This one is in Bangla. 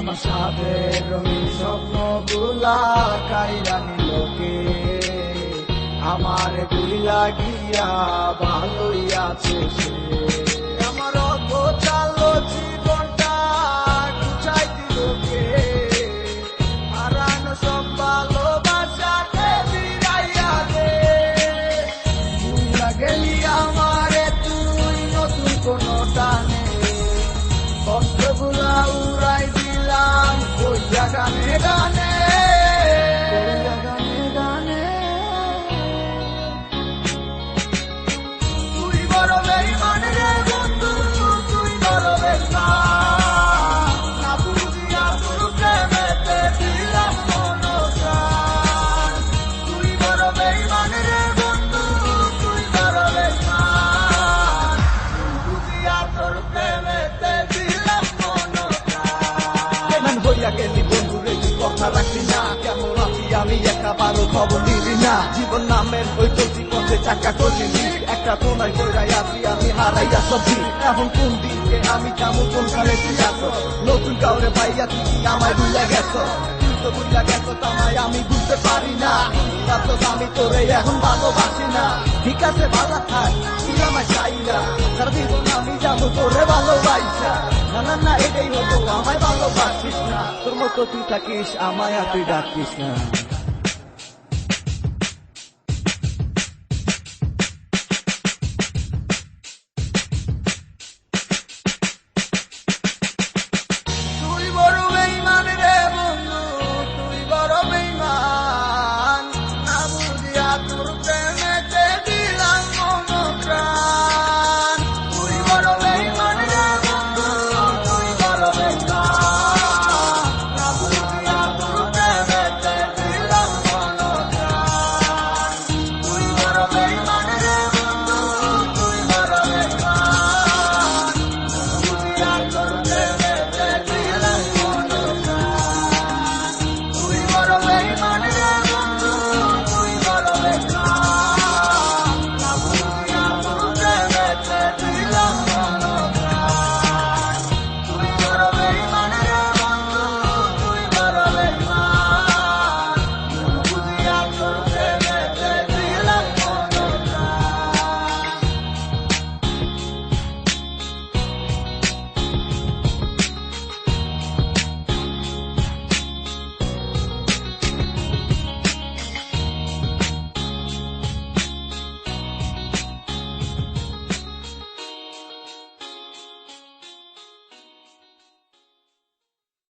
আমার সাথের রঙিন স্বপ্ন গুলা কাইরা নিলোকে, আমার ভুইলা গিয়া ভালোই আছে সে। আমার অগোছালো জীবনটা গুছাই দিলোকে, হারানো সব ভালোবাসাকে ফিরাইয়া দে। ভুইলা গেলি আমারে তুই নতুন কোন টানে, কষ্টগুলা উড়াই দিলাম কইয়া গানে গানে, কইয়া গানে গানে। তুই বড় বেঈমান রে বন্ধু, তুই বড় বেঈমান, না বুঝিয়া তোর প্রেমেতে দিলাম মন প্রাণ। তুই বড় বেঈমান রে বন্ধু, তুই বড় বেঈমান, বুঝিয়া তোর প্রেমেতে দিলাম মন প্রাণ। হইয়া গেলি বন্ধু রে, তুই কথা রাখলি না, কেমন আছি আমি একাবারও খবর নিলি না। জীবন নামের ওই চলতি পথে চাকা করলি, একটা কোনায় কইরাই আছি আমি হারাইয়া সবজি। এখন কোন দিকে আমি যাবো, কোনখানে তুই আছো? নতুন কাউরে পাইয়া তুই কি আমায় ভুইলা গেছো? তুই তো ভুইলা গেছো তামায় আমি বুঝতে পারি না, তো আমি তোরে এখন ভালোবাসি না। ঠিক আছে ভালো থাক, তুই আমায় চাই না, সারা জীবন আমি যাবো তোরে ভালোবাসা। না না না এটাই হতো, আমায় ভালোবাসিস না, তোর মতো তুই থাকিস আমায় আর তুই ডাকিস না।